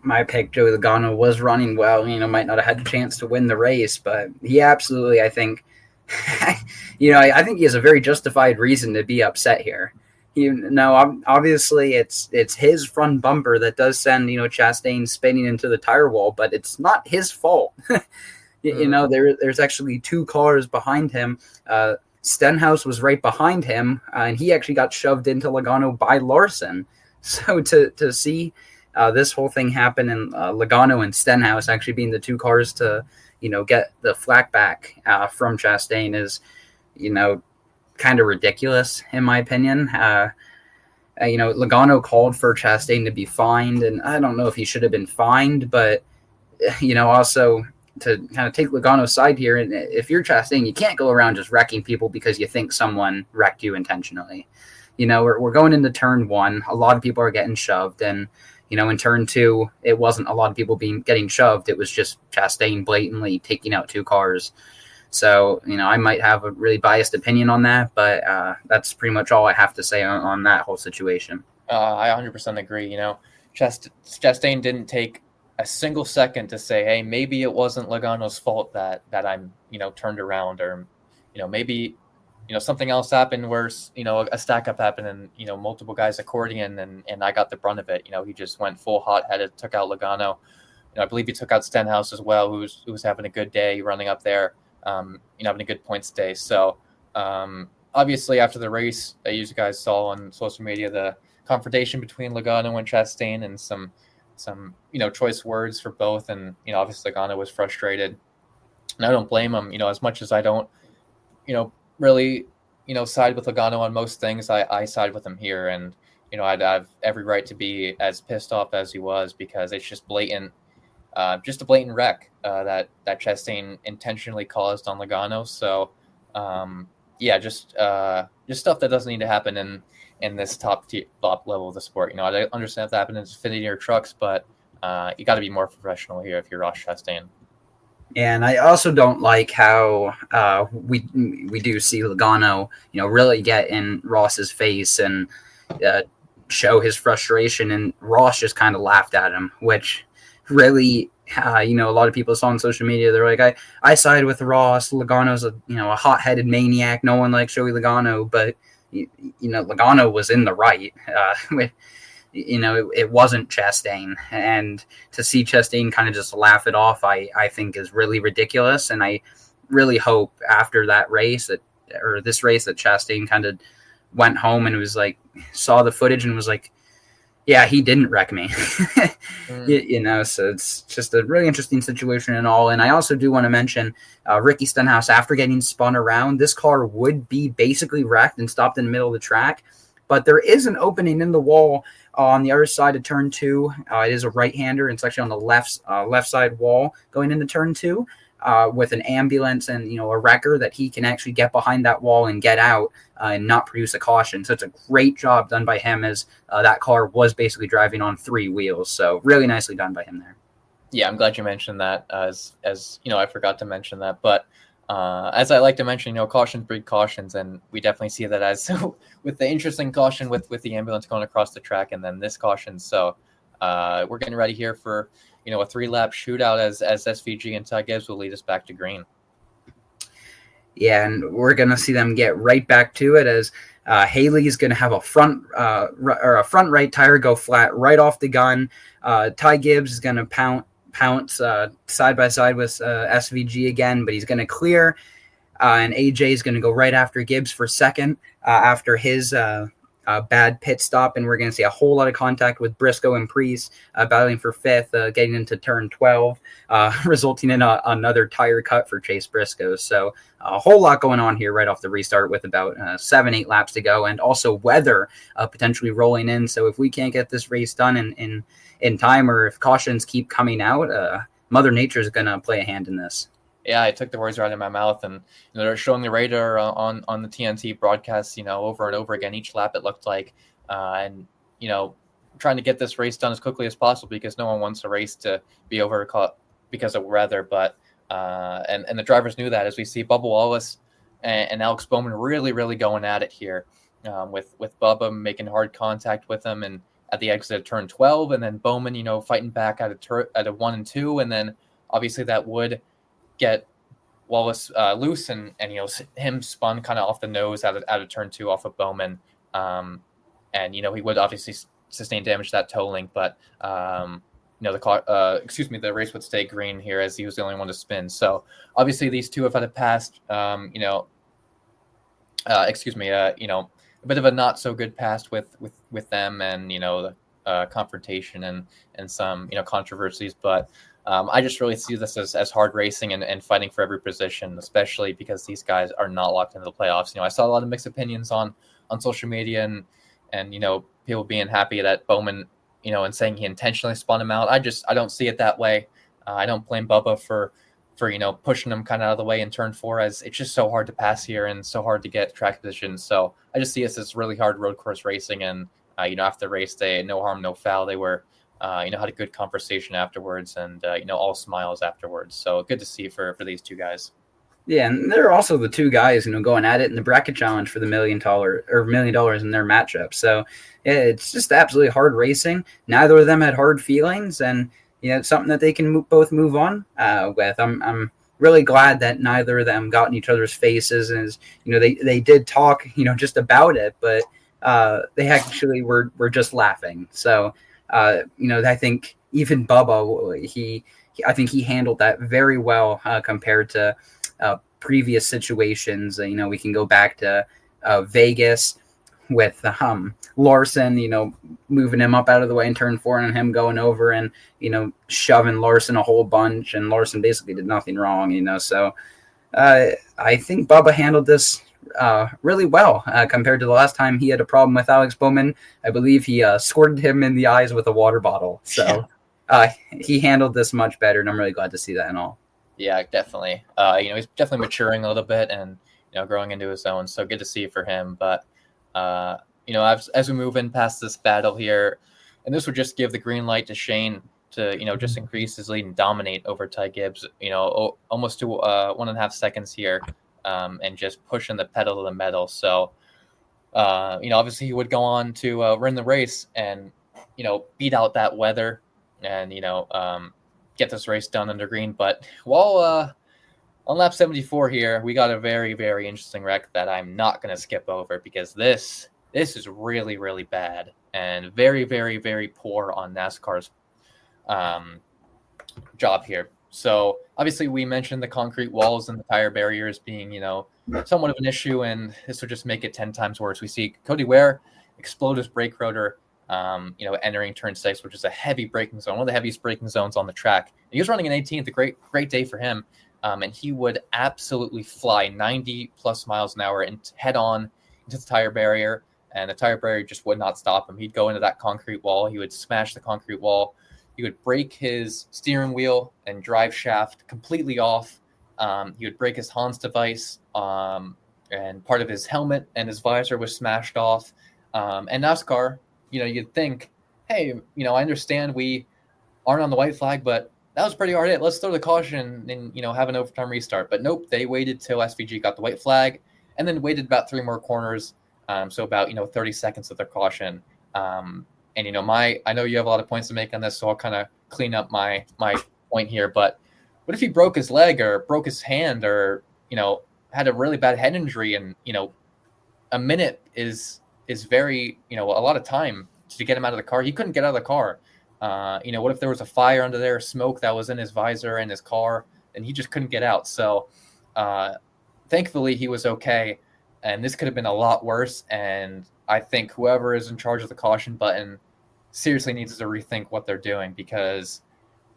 [SPEAKER 2] my pick, Joey Logano, was running well. Might not have had a chance to win the race, but he absolutely, I think, I think he has a very justified reason to be upset here. Obviously it's his front bumper that does send Chastain spinning into the tire wall, but it's not his fault. There's actually two cars behind him. Stenhouse was right behind him, and he actually got shoved into Logano by Larson. So to see this whole thing happen, and Logano and Stenhouse actually being the two cars to get the flack back from Chastain is kind of ridiculous in my opinion. Logano called for Chastain to be fined, and I don't know if he should have been fined, but also to kind of take Logano's side here, and if you're Chastain, you can't go around just wrecking people because you think someone wrecked you intentionally. We're going into turn one, a lot of people are getting shoved, and in turn two, it wasn't a lot of people getting shoved, it was just Chastain blatantly taking out two cars. So, I might have a really biased opinion on that, but that's pretty much all I have to say on that whole situation.
[SPEAKER 1] I 100% agree. Chastain didn't take a single second to say, hey, maybe it wasn't Logano's fault that I'm, turned around, or, maybe, something else happened where, a stack up happened and, multiple guys accordion and I got the brunt of it. He just went full hot headed, took out Logano. I believe he took out Stenhouse as well, who was having a good day running up there. Having a good points day. So obviously after the race, you guys saw on social media the confrontation between Logano and Chastain and some choice words for both. And obviously Logano was frustrated, and I don't blame him. As much as I don't really side with Logano on most things, I side with him here, and I'd have every right to be as pissed off as he was, because it's just blatant. Just a blatant wreck that Chastain intentionally caused on Logano. So, just stuff that doesn't need to happen in this top level of the sport. I understand if that happened in Xfinity or trucks, but you got to be more professional here if you're Ross Chastain.
[SPEAKER 2] And I also don't like how we do see Logano, really get in Ross's face and show his frustration, and Ross just kind of laughed at him, which really, a lot of people saw on social media, they're like, I side with Ross. Logano's a hot-headed maniac. No one likes Joey Logano, but Logano was in the right. It wasn't Chastain, and to see Chastain kind of just laugh it off, I think is really ridiculous. And I really hope after that race that Chastain kind of went home and was like, saw the footage and was like, yeah, he didn't wreck me. So it's just a really interesting situation and all. And I also do want to mention Ricky Stenhouse, after getting spun around, this car would be basically wrecked and stopped in the middle of the track. but there is an opening in the wall on the other side of turn 2. It is a right-hander. It's actually on the left side wall going into turn 2. With an ambulance and a wrecker that he can actually get behind that wall and get out and not produce a caution. So it's a great job done by him, as that car was basically driving on 3 wheels. So really nicely done by him there.
[SPEAKER 1] Yeah, I'm glad you mentioned that. As I forgot to mention that, but as I like to mention, cautions breed cautions, and we definitely see that as with the interesting caution with the ambulance going across the track, and then this caution. So we're getting ready here for a 3-lap shootout as SVG and Ty Gibbs will lead us back to green.
[SPEAKER 2] Yeah, and we're going to see them get right back to it as Haley is going to have a front right tire go flat right off the gun. Ty Gibbs is going to pounce side by side with SVG again, but he's going to clear. And AJ is going to go right after Gibbs for second after his bad pit stop, and we're going to see a whole lot of contact with Briscoe and Priest battling for fifth, getting into turn 12, resulting in another tire cut for Chase Briscoe. So a whole lot going on here right off the restart with about 7-8 laps to go, and also weather potentially rolling in. So if we can't get this race done in time, or if cautions keep coming out, Mother Nature is going to play a hand in this.
[SPEAKER 1] Yeah, I took the words right out of my mouth, and they're showing the radar on the TNT broadcast, over and over again each lap. It looked like, and trying to get this race done as quickly as possible because no one wants a race to be over because of weather. But and the drivers knew that, as we see Bubba Wallace and Alex Bowman really going at it here, with Bubba making hard contact with him and at the exit of turn 12, and then Bowman fighting back at a 1 and 2, and then obviously that would get Wallace loose and him spun kind of off the nose out of turn 2 off of Bowman, and he would obviously sustain damage to that toe link, but the race would stay green here as he was the only one to spin. So obviously these two have had a past, a bit of a not so good past with them, and the confrontation and some controversies, but I just really see this as hard racing and fighting for every position, especially because these guys are not locked into the playoffs. I saw a lot of mixed opinions on social media and people being happy that Bowman, and saying he intentionally spun him out. I don't see it that way. I don't blame Bubba for pushing him kind of out of the way in turn 4, as it's just so hard to pass here and so hard to get track position. So I just see it as really hard road course racing, and after the race, they no harm, no foul. They were had a good conversation afterwards, and all smiles afterwards. So good to see for these two guys.
[SPEAKER 2] Yeah, and they're also the two guys going at it in the bracket challenge for the $1 million in their matchup. So it's just absolutely hard racing. Neither of them had hard feelings, and it's something that they can both move on with. I'm really glad that neither of them got in each other's faces, and they did talk just about it, but they actually were just laughing. So I think even Bubba, I think he handled that very well compared to previous situations. We can go back to Vegas with Larson, moving him up out of the way in turn 4 and him going over and, shoving Larson a whole bunch, and Larson basically did nothing wrong, So I think Bubba handled this really well compared to the last time he had a problem with Alex Bowman. I believe he squirted him in the eyes with a water bottle. So he handled this much better, and I'm really glad to see that and all.
[SPEAKER 1] Yeah, definitely. He's definitely maturing a little bit and, growing into his own. So good to see for him. But, as we move in past this battle here, and this would just give the green light to Shane to, just increase his lead and dominate over Ty Gibbs, almost to 1.5 seconds here, and just pushing the pedal to the metal. So, obviously he would go on to win the race and, beat out that weather and, get this race done under green. But while on lap 74 here, we got a very, very interesting wreck that I'm not going to skip over, because this is really, really bad and very, very, very poor on NASCAR's job here. So obviously we mentioned the concrete walls and the tire barriers being, somewhat of an issue, and this would just make it 10 times worse. We see Cody Ware explode his brake rotor, entering turn 6, which is a heavy braking zone, one of the heaviest braking zones on the track. He was running an 18th, a great day for him. And he would absolutely fly 90 plus miles an hour and head on into the tire barrier. and the tire barrier just would not stop him. He'd go into that concrete wall. He would smash the concrete wall. He would break his steering wheel and drive shaft completely off. He would break his Hans device, and part of his helmet and his visor was smashed off. And NASCAR, you'd think, hey, I understand we aren't on the white flag, but that was pretty hard hit. Let's throw the caution and, have an overtime restart. But nope, they waited till SVG got the white flag and then waited about 3 more corners. So about, 30 seconds of their caution. And, I know you have a lot of points to make on this, so I'll kind of clean up my point here. But what if he broke his leg or broke his hand or, had a really bad head injury and, a minute is very, a lot of time to get him out of the car. He couldn't get out of the car. What if there was a fire under there, smoke that was in his visor and his car, and he just couldn't get out? So thankfully he was okay, and this could have been a lot worse. And I think whoever is in charge of the caution button seriously needs to rethink what they're doing, because,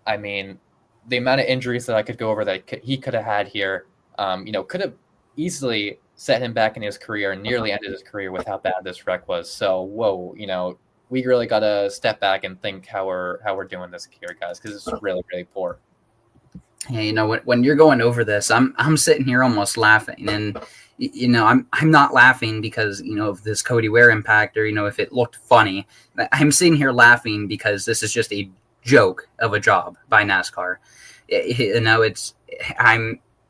[SPEAKER 1] the amount of injuries that I could go over that he could have had here, could have easily set him back in his career and nearly ended his career with how bad this wreck was. So, whoa, we really got to step back and think how we're doing this here, guys, because it's really, really poor.
[SPEAKER 2] Yeah, when you're going over this, I'm sitting here almost laughing, and I'm not laughing because of this Cody Ware impact or if it looked funny. I'm sitting here laughing because this is just a joke of a job by NASCAR.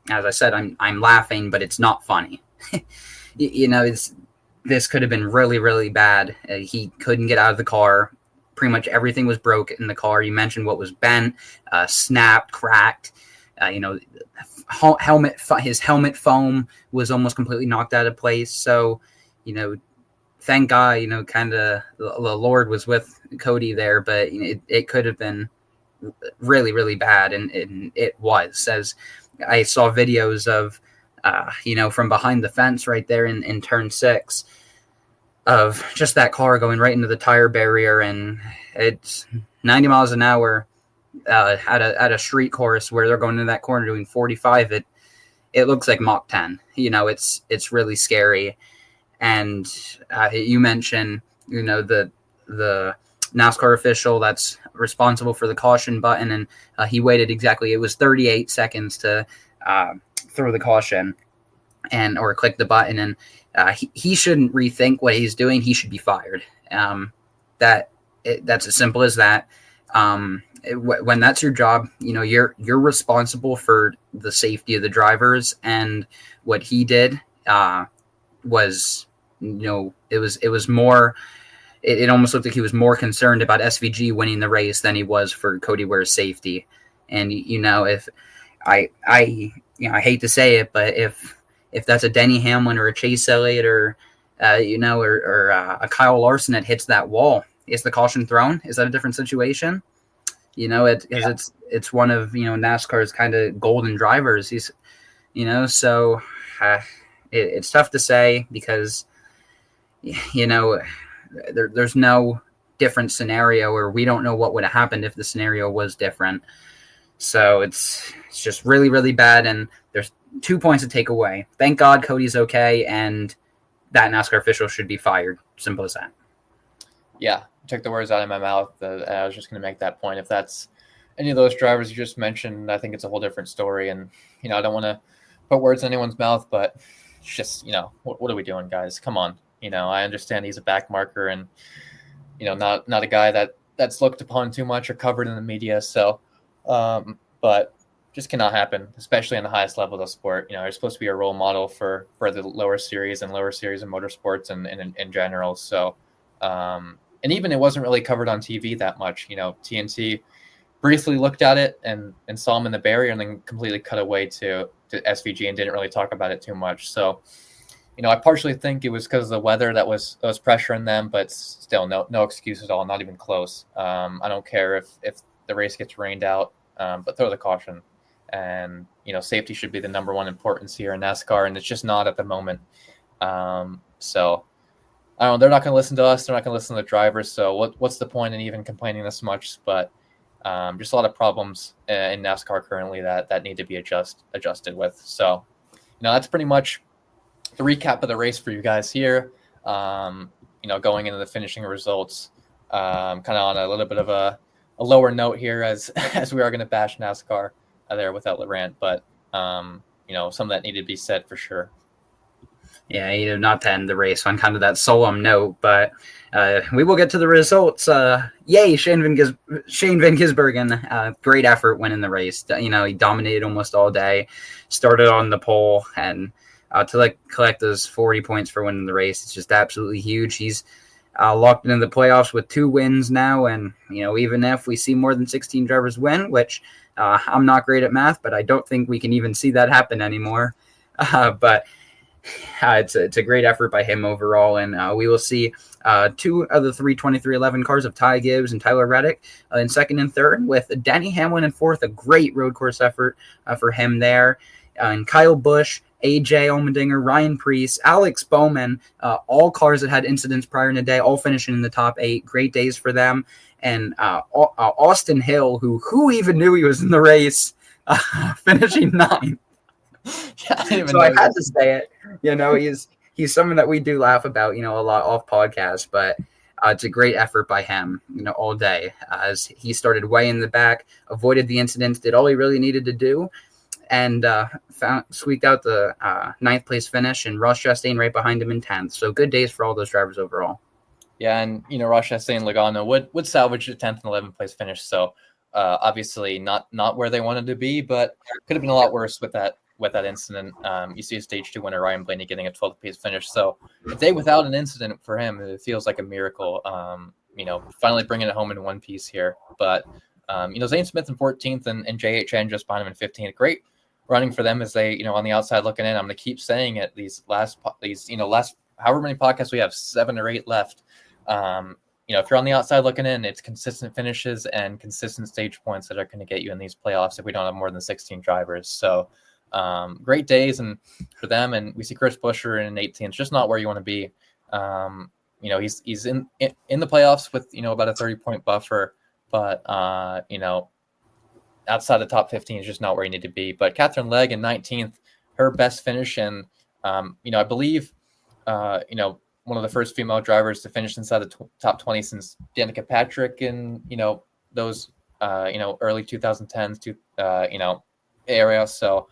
[SPEAKER 2] As I said, I'm laughing, but it's not funny. This could have been really, really bad. He couldn't get out of the car. Pretty much everything was broke in the car. You mentioned what was bent, snapped, cracked. His helmet foam was almost completely knocked out of place. So, thank God, kind of the Lord was with Cody there, but it could have been really, really bad, and it was. As I saw videos of, from behind the fence right there in turn 6 of just that car going right into the tire barrier, and it's 90 miles an hour at a street course where they're going into that corner doing 45. It looks like Mach 10. It's really scary. And you mentioned, the NASCAR official that's responsible for the caution button, and he waited exactly, it was 38 seconds to throw the caution or click the button, and he shouldn't rethink what he's doing. He should be fired. That's as simple as that. When that's your job, you're responsible for the safety of the drivers, and what he did was, it was more. It almost looked like he was more concerned about SVG winning the race than he was for Cody Ware's safety. And if I hate to say it, but if that's a Denny Hamlin or a Chase Elliott or a Kyle Larson that hits that wall, is the caution thrown? Is that a different situation? It's one of NASCAR's kind of golden drivers. He's so it's tough to say because there's no different scenario, or we don't know what would have happened if the scenario was different. So it's just really, really bad, and there's 2 points to take away. Thank God Cody's okay, and that NASCAR official should be fired. Simple as that.
[SPEAKER 1] Yeah, took the words out of my mouth. I was just going to make that point. If that's any of those drivers you just mentioned, I think it's a whole different story. And, I don't want to put words in anyone's mouth, but it's just, what are we doing, guys? Come on. I understand he's a back marker and, not a guy that's looked upon too much or covered in the media. So, but just cannot happen, especially on the highest level of the sport. You're supposed to be a role model for the lower series of motorsports and in general. So, and even it wasn't really covered on TV that much. TNT briefly looked at it and saw him in the barrier and then completely cut away to SVG and didn't really talk about it too much. So, I partially think it was because of the weather that was pressuring them, but still no excuse at all, not even close. I don't care if the race gets rained out, but throw the caution. And, safety should be the number one importance here in NASCAR, and it's just not at the moment. So, I don't know, they're not going to listen to us. They're not going to listen to the drivers. So what's the point in even complaining this much? But just a lot of problems in NASCAR currently that need to be adjusted with. So, that's pretty much the recap of the race for you guys here. going into the finishing results, kind of on a little bit of a lower note here as we are going to bash NASCAR there without Laurent, but some that needed to be said for sure.
[SPEAKER 2] Yeah, not to end the race on kind of that solemn note, but we will get to the results. Yay, Shane Van Gisbergen, great effort winning the race. He dominated almost all day, started on the pole, and to collect those 40 points for winning the race, it's just absolutely huge. He's locked into the playoffs with 2 wins now, and even if we see more than 16 drivers win, which I'm not great at math, but I don't think we can even see that happen anymore. But it's a great effort by him overall, and we will see 2 of the 3 2311 cars of Ty Gibbs and Tyler Reddick in second and third, with Denny Hamlin in fourth. A great road course effort for him there, and Kyle Busch, AJ Allmendinger, Ryan Preece, Alex Bowman, all cars that had incidents prior in the day, all finishing in the top 8. Great days for them. And Austin Hill, who even knew he was in the race, finishing 9th.
[SPEAKER 1] Yeah,
[SPEAKER 2] I had to say it. He's someone that we do laugh about, a lot off podcast, but it's a great effort by him, all day, as he started way in the back, avoided the incidents, did all he really needed to do, and squeaked out the 9th place finish, and Ross Chastain right behind him in 10th. So good days for all those drivers overall.
[SPEAKER 1] Yeah, and Ross Chastain and Logano would salvage a 10th and 11th place finish. So obviously not where they wanted to be, but could have been a lot worse with that incident. You see a stage 2 winner, Ryan Blaney, getting a 12th place finish. So a day without an incident for him, it feels like a miracle. Finally bringing it home in one piece here. But Zane Smith in 14th and JHN just behind him in 15th. Great running for them as they, on the outside looking in. I'm going to keep saying it. These last however many podcasts we have, 7 or 8 left. If you're on the outside looking in, it's consistent finishes and consistent stage points that are going to get you in these playoffs if we don't have more than 16 drivers. So great days and for them. And we see Chris Buescher in 18th, just not where you want to be. He's in the playoffs with, about a 30-point buffer, but, outside the top 15 is just not where you need to be. But Catherine Legge in 19th, her best finish. And, I believe, one of the first female drivers to finish inside the top 20 since Danica Patrick in, those, early 2010s to, area. So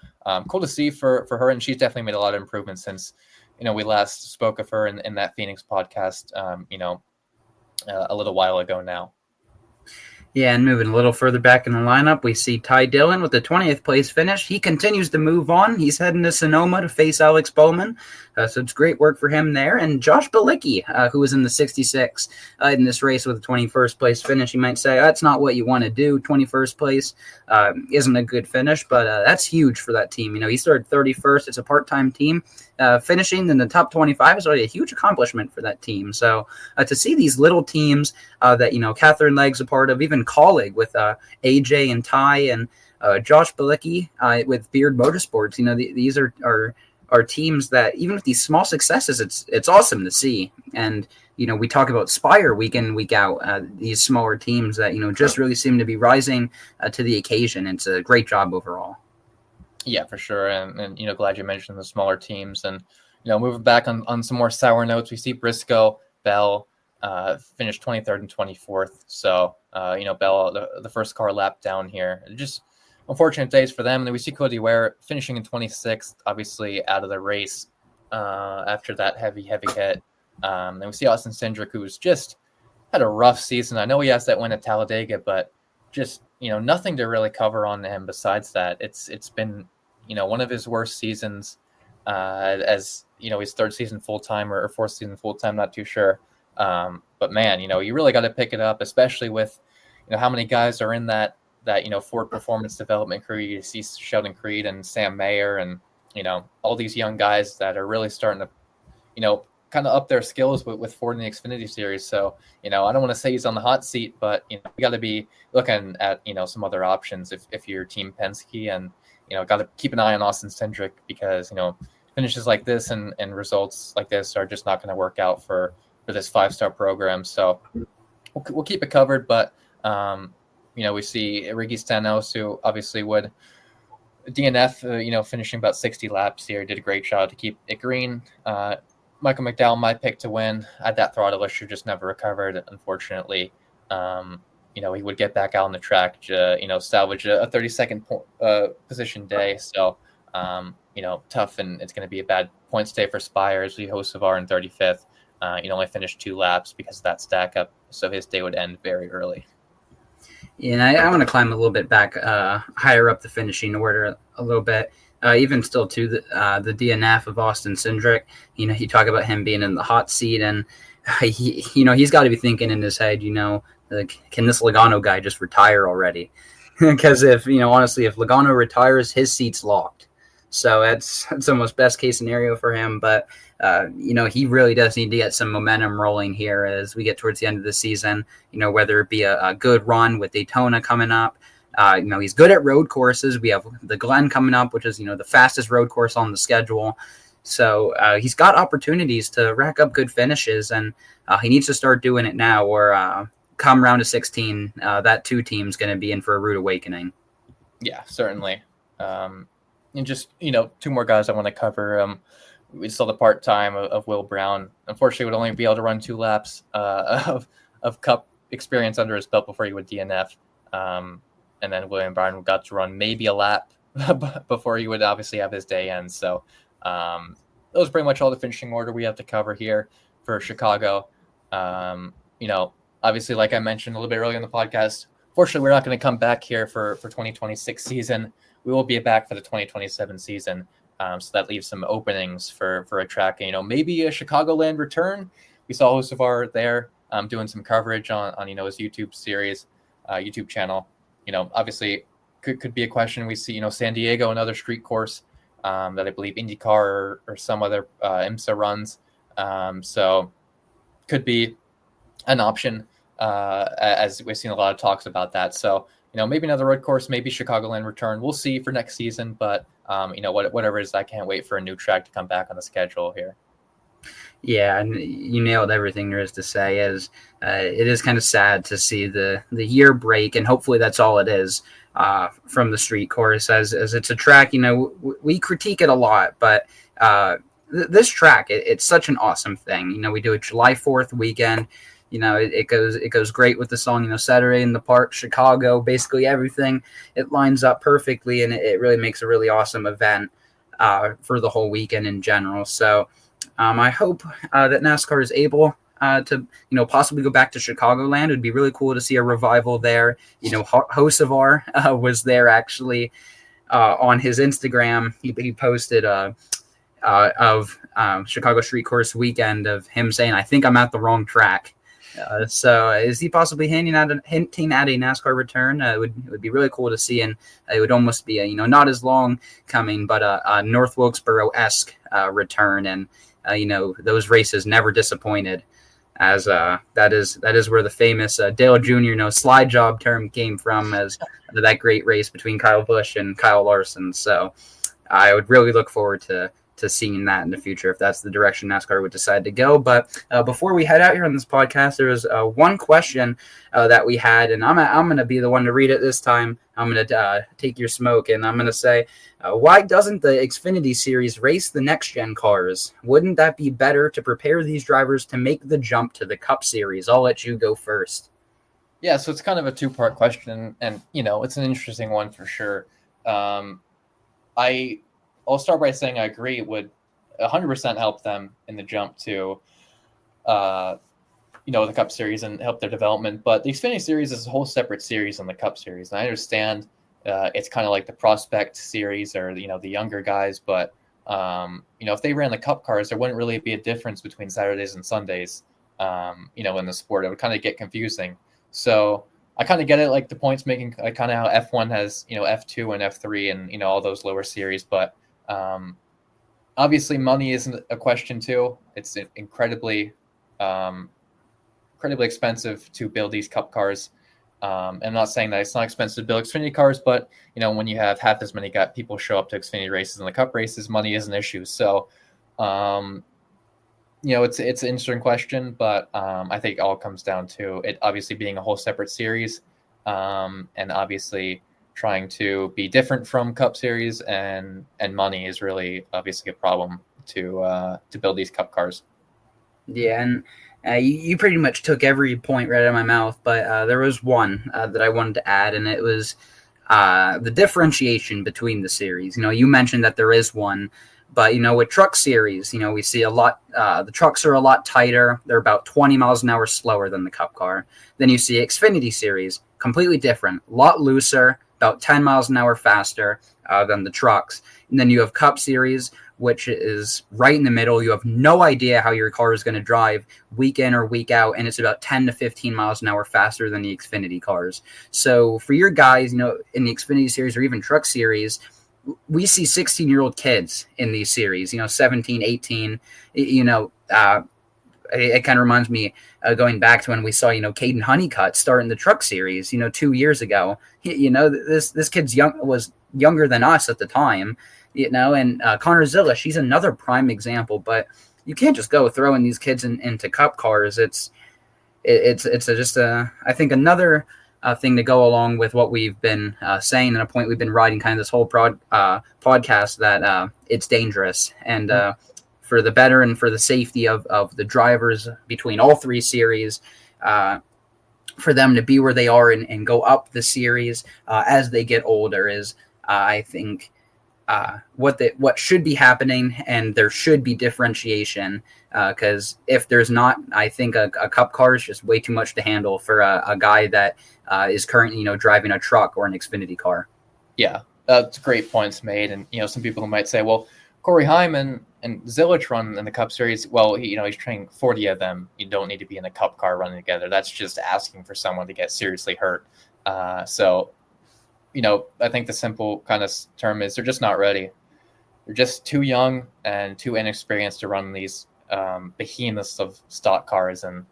[SPEAKER 1] cool to see for her. And she's definitely made a lot of improvements since, we last spoke of her in that Phoenix podcast, a little while ago now.
[SPEAKER 2] Yeah, and moving a little further back in the lineup, we see Ty Dillon with the 20th place finish. He continues to move on. He's heading to Sonoma to face Alex Bowman. So it's great work for him there. And Josh Bilicki, who was in the 66 in this race with a 21st place finish. You might say, that's not what you want to do. 21st place isn't a good finish, but that's huge for that team. He started 31st. It's a part-time team. Finishing in the top 25 is already a huge accomplishment for that team. So to see these little teams that, Catherine Legge's a part of, even Colleague with AJ and Ty and Josh Bilicki with Beard Motorsports, these are teams that even with these small successes, it's awesome to see. And, we talk about Spire week in, week out, these smaller teams that, just really seem to be rising to the occasion. It's a great job overall.
[SPEAKER 1] Yeah, for sure. And glad you mentioned the smaller teams. And, moving back on some more sour notes, we see Briscoe, Bell finished 23rd and 24th. So, Bell, the first car lap down here. Just unfortunate days for them. And then we see Cody Ware finishing in 26th, obviously out of the race after that heavy hit. Then we see Austin Cindric, who's just had a rough season. I know he has that win at Talladega, but just, nothing to really cover on him besides that. It's been, one of his worst seasons as, his 3rd season full-time or 4th season full-time, not too sure. But man, you really got to pick it up, especially with, how many guys are in that Ford Performance Development crew. You see Sheldon Creed and Sam Mayer and, all these young guys that are really starting to, kind of up their skills with Ford in the Xfinity Series. So, I don't want to say he's on the hot seat, but, you got to be looking at, some other options if you're Team Penske and, got to keep an eye on Austin Cindric because, finishes like this and results like this are just not going to work out for this 5-star program. So we'll keep it covered, but, we see Ricky Stenhouse, who obviously would DNF, finishing about 60 laps here, did a great job to keep it green. Michael McDowell, my pick to win. At that throttle issue just never recovered, unfortunately. He would get back out on the track, salvage a 30-second position day. So, tough, and it's going to be a bad points day for Spires. We host Savard in 35th. Only finished 2 laps because of that stack up, so his day would end very early.
[SPEAKER 2] Yeah, and I want to climb a little bit back, higher up the finishing order a little bit. Even still to the DNF of Austin Cindric. You talk about him being in the hot seat, and he's got to be thinking in his head, can this Logano guy just retire already? Because honestly, if Logano retires, his seat's locked. So that's almost best case scenario for him. But he really does need to get some momentum rolling here as we get towards the end of the season. Whether it be a good run with Daytona coming up. He's good at road courses. We have the Glen coming up, which is, the fastest road course on the schedule. So he's got opportunities to rack up good finishes, and he needs to start doing it now, or come round to 16, that 2 team's going to be in for a rude awakening.
[SPEAKER 1] Yeah, certainly. And just, 2 more guys I want to cover. We saw the part-time of Will Brown. Unfortunately, would only be able to run 2 laps of Cup experience under his belt before he would DNF. And then William Byron got to run maybe a lap before he would obviously have his day end. So that was pretty much all the finishing order we have to cover here for Chicago. Obviously, like I mentioned a little bit earlier in the podcast, fortunately, we're not going to come back here for 2026 season. We will be back for the 2027 season. So that leaves some openings for a track, maybe a Chicagoland return. We saw Hocevar there doing some coverage on his YouTube series, YouTube channel. Obviously could be a question. We see, San Diego, another street course that I believe IndyCar or some other IMSA runs. So could be an option as we've seen a lot of talks about that. So, maybe another road course, maybe Chicagoland return. We'll see for next season. But, whatever it is, I can't wait for a new track to come back on the schedule here.
[SPEAKER 2] Yeah, and you nailed everything there is to say. It is kind of sad to see the year break, and hopefully that's all it is from the street course. As it's a track, we critique it a lot, but this track, it's such an awesome thing. We do a July 4th weekend. It goes great with the song, Saturday in the Park, Chicago, basically everything. It lines up perfectly, and it really makes a really awesome event for the whole weekend in general. So. I hope that NASCAR is able to, possibly go back to Chicagoland. It would be really cool to see a revival there. Hocevar was there actually on his Instagram. He posted of Chicago Street Course weekend of him saying, "I think I'm at the wrong track." So is he possibly hinting at a NASCAR return? It would be really cool to see, and it would almost be a not as long coming, but a North Wilkesboro-esque return, and those races never disappointed, as that is where the famous Dale Jr. Slide job term came from, as that great race between Kyle Busch and Kyle Larson. So I would really look forward to seeing that in the future if that's the direction NASCAR would decide to go. But before we head out here on this podcast, there was one question that we had, and I'm going to be the one to read it this time. I'm going to take your smoke, and I'm going to say, why doesn't the Xfinity Series race the next-gen cars? Wouldn't that be better to prepare these drivers to make the jump to the Cup Series? I'll let you go first.
[SPEAKER 1] Yeah, so it's kind of a 2-part question, and it's an interesting one for sure. I'll start by saying I agree it would 100% help them in the jump to, the Cup Series and help their development. But the Xfinity Series is a whole separate series on the Cup Series. And I understand it's kind of like the Prospect Series or, the younger guys. But, if they ran the Cup cars, there wouldn't really be a difference between Saturdays and Sundays, in the sport. It would kind of get confusing. So I kind of get it, like the points making, like kind of how F1 has, F2 and F3 and, all those lower series. But obviously money isn't a question too. It's incredibly expensive to build these Cup cars. I'm not saying that it's not expensive to build Xfinity cars, but when you have half as many people show up to Xfinity races and the Cup races, money is an issue. So it's an interesting question, but I think it all comes down to it obviously being a whole separate series, and obviously trying to be different from Cup Series, and money is really obviously a problem to build these Cup cars.
[SPEAKER 2] Yeah, and you pretty much took every point right out of my mouth, but there was one that I wanted to add, and it was the differentiation between the series. You mentioned that there is one, but with Truck Series, we see a lot. The trucks are a lot tighter. They're about 20 miles an hour slower than the Cup car. Then you see Xfinity Series, completely different, a lot looser, about 10 miles an hour faster than the trucks. And then you have Cup Series, which is right in the middle. You have no idea how your car is going to drive week in or week out, and it's about 10 to 15 miles an hour faster than the Xfinity cars. So for your guys, in the Xfinity Series or even Truck Series, we see 16-year-old kids in these series, 17, 18, it kind of reminds me going back to when we saw, Caden Honeycutt start in the Truck Series, 2 years ago. This kid's was younger than us at the time, and Connor Zilla, she's another prime example. But you can't just go throwing these kids into Cup cars. It's I think another thing to go along with what we've been saying, and a point we've been riding kind of this whole podcast, that it's dangerous. And for the better and for the safety of the drivers between all three series, for them to be where they are and go up the series as they get older is, I think, what should be happening, and there should be differentiation, because if there's not, I think a Cup car is just way too much to handle for a guy that is currently driving a truck or an Xfinity car.
[SPEAKER 1] Yeah, that's great points made. And some people might say, well, Corey Hyman and Zillich run in the Cup Series. Well, he's training 40 of them. You don't need to be in a Cup car running together. That's just asking for someone to get seriously hurt. So I think the simple kind of term is they're just not ready. They're just too young and too inexperienced to run these behemoths of stock cars. And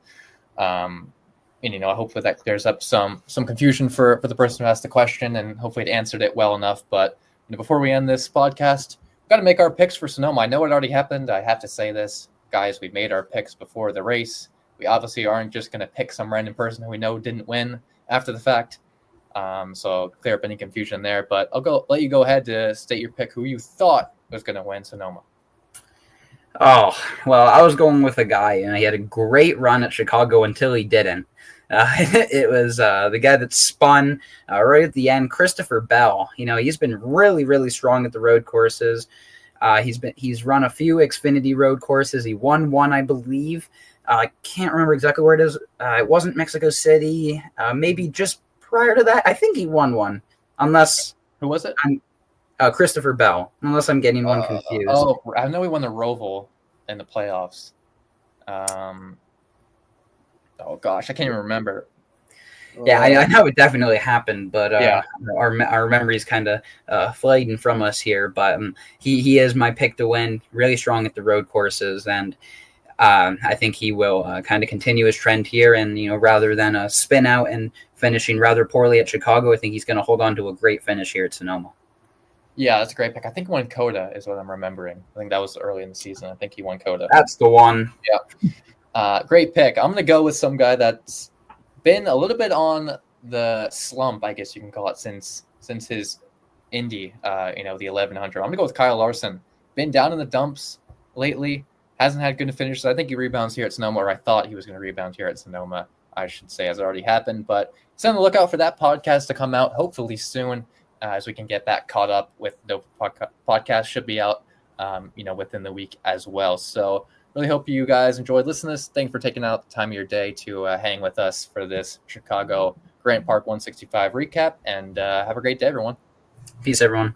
[SPEAKER 1] hopefully that clears up some confusion for the person who asked the question, and hopefully it answered it well enough. But before we end this podcast, got to make our picks for Sonoma. I know it already happened. I have to say this, guys. We made our picks before the race. We obviously aren't just going to pick some random person who we know didn't win after the fact. So clear up any confusion there. But I'll let you go ahead to state your pick, who you thought was going to win Sonoma.
[SPEAKER 2] Oh, well, I was going with a guy, and he had a great run at Chicago until he didn't. It was the guy that spun right at the end, Christopher Bell. He's been really, really strong at the road courses. He's run a few Xfinity road courses. He won one, I believe. I can't remember exactly where it is. It wasn't Mexico City. Maybe just prior to that. I think he won one. Unless
[SPEAKER 1] who was it?
[SPEAKER 2] Christopher Bell. Unless I'm getting one confused.
[SPEAKER 1] I know he won the Roval in the playoffs. Oh gosh, I can't even remember.
[SPEAKER 2] Yeah, I know it definitely happened, but our memory's kind of fading from us here. But he is my pick to win. Really strong at the road courses, and I think he will kind of continue his trend here. And rather than a spin out and finishing rather poorly at Chicago, I think he's going to hold on to a great finish here at Sonoma.
[SPEAKER 1] Yeah, that's a great pick. I think he won COTA is what I'm remembering. I think that was early in the season. I think he won COTA.
[SPEAKER 2] That's the one.
[SPEAKER 1] Yeah. Great pick. I'm going to go with some guy that's been a little bit on the slump, I guess you can call it, since his Indy, the 1100. I'm going to go with Kyle Larson. Been down in the dumps lately. Hasn't had good finishes. I think he rebounds here at Sonoma, or I thought he was going to rebound here at Sonoma, I should say, as it already happened. But stay on the lookout for that podcast to come out hopefully soon, as we can get that caught up with the podcast. Should be out, within the week as well. So really hope you guys enjoyed listening to this. Thanks for taking out the time of your day to hang with us for this Chicago Grant Park 165 recap, and have a great day, everyone.
[SPEAKER 2] Peace, everyone.